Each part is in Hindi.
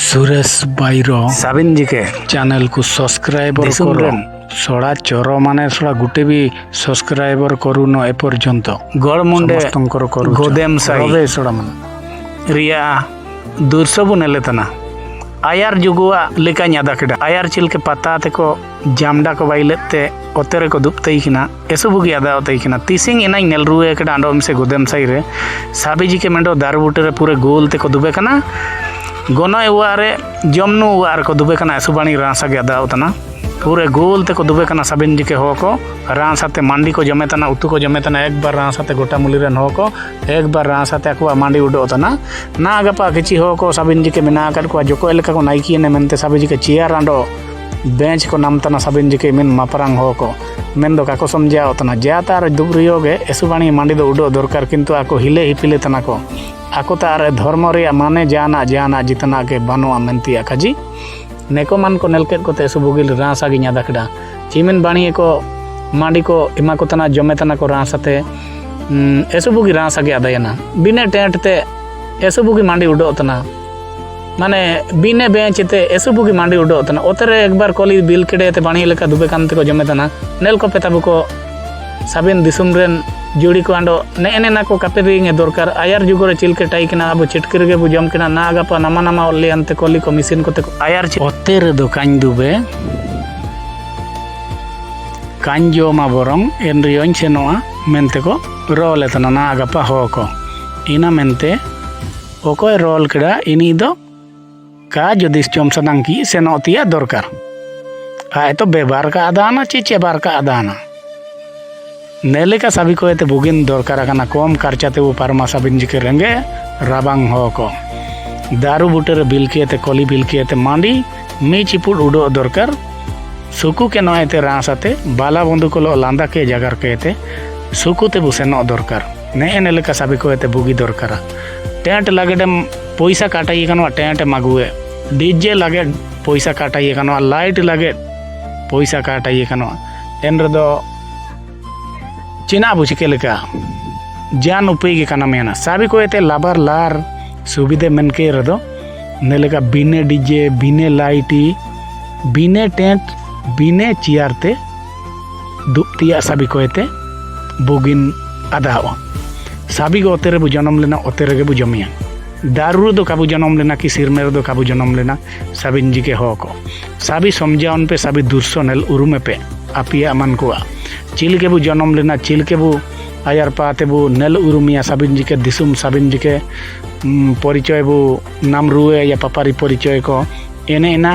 सुरेश बाइरो साबिन जी के चैनल को सब्सक्राइबर करो सोड़ा चोरो माने सोड़ा गुटे भी सब्सक्राइबर करू न ए पर्यंत गड़ मुंडे करू गोदेम साई रवे सोड़ा माने रिया दूरसबु नेलेतना आयार जुगुआ लेका न्यादा केडा आयार चिल के पता ते को जामडा को बाइलेते ओतेरे को दुपतई किना एसबुगी आदा होतई किना तीसिंग इना नेल रुए केडा अंडोम से गोदेम साई रे साबी जी के मेंडो दारू बुटे रे पूरे गोल ते को दुबे कना गोनो एवारे जमनु वार को दुबे कना एसुबाणी रासा के आदा होतना पूरे गोल ते को दुबे कना साबिन जी के हो को रासाते मांडी को जमे तना उतु को जमे तना एक बार रासाते गोटा मुली रेन हो को एक बार रासाते को मांडी उडो तना ना गपा किछि हो को साबिन जी के मिना कर को जोको एलका को नाइकी ने मेनते साबिन जी के चियर आंडो बेंच को नाम तना साबिन जी के मिन मापरांग हो को मेन दो काको समझा तना जातार दुबरियोगे एसुबाणी मांडी दो उडो दरकार किंतु आको हिले हिपिले तना को आको तार धर्म रे माने जाना जाना जितना के बनो मेनती काजी neko man ko nelket ko te subugil rasa gi nyada keda chimen bani ko mandi ko ima ko tana jometana ko rasa te esubugi rasa gi adayana bine tent te esubugi mandi udo tana mane bine bench te esubugi mandi udo tana otere ekbar koli bil kede te bani leka dube kan te ko jometana nel ko petabu ko sabin disum ren जोड़ी को आंडो ने ना को कापेरिंग दरकार आयार जुगरे चिलके टाई किना अब चिटकिर के बुजम किना ना गपा नमा नमा ले अंते कोली को मिसिन को ते आयार ओतेर दो कान दुबे कांजो मा बोरंग एन रियोन चेनोआ मेनते को रोल एतना ना गपा हो को इना मेनते ओको रोल केडा इनी दो का जदिस चोम सनांग की सेनोतिया दरकार आ तो बेबार का आदाना चिचे बार का आदाना नेले का सभी को बुगिन दरकार कम खर्चाते वो पारमा साबिन जी के रेंगे राबांग हो को दारू बुटे बिल किए कली बिल किए मांडी मी चिपुड़ उडो दरकार सुकु के नोते रासाते बाला बंधु को लांदा के जगार के सुकुते बुसेनो दरकार ने का सभी को बुगी दरकार टेंट लगे पैसा काटाई टेंट मागुए डीजे लगे पैसा काटाई लाइट लगे पैसा काटाई एन रेदो चिना बुचिके लेका जान उपाय के मेना साबी को लाबार लार सुविधे मेनके रेदो नेलेका बिने डीजे बिने लाइटी बिने टेंट बिने चियार ते दुपतिया साबी को बुगिन आदाओ साबी को ओतेरे बु जन्म लेना ओतेरे के बु जमिया दारू दो काबू जन्म लेना कि सिरमेर दो काबू जन्म लेना साबिन जी के हो को साबी समझाउन पे साबी दुर्सोनेल उरुमे पे आपिया मन को चिल के बु जन्म लेना चिल के बु आयार पाते बु नेल उरुमिया साबिन जी के दिसुम साबिन जी के परिचय बु नाम रुए या पापारी परिचय को एने ना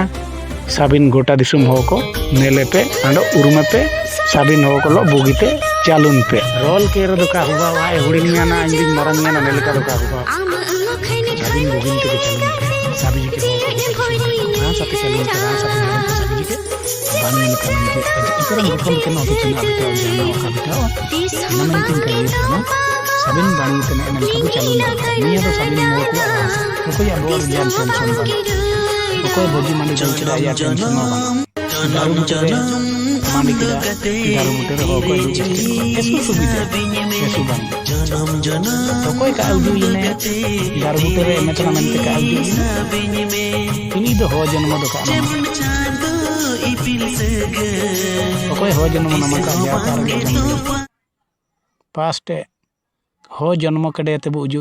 साबिन गोटा दिसुम हो को नेले पे आंडो उरुमे पे साबिन हो को लो बुगीते चालुन पे रोल के रो का हुआ वाए हुड़िनिया ना इंदिन मरनिया ना नेले का का हुआ साबिन बुगिन ते चालुन पे साबिन जी के हो को हां साथे चालुन पे हां साथे साबिन जी के बानी में काम के इकरम गुठम के ना तो चिना बेटा जाना का बेटा ina menting kayu ना साबिन बानी ते ने का चालुन पे निया तो साबिन मो को कोई अब और जान टेंशन बन कोई बॉडी माने जंचरा या टेंशन ना बन दारू जन्म मानी के दारू मुटे हो को एसो सुविधा एसो बन तो कोई का उदु इने दारू मुटे रे मेतना मेनते का उदु इनी दो हो जन्म दो का कोई हो जन्म नमक का जाता पास्ट हो जन्म कड़े ते बुजु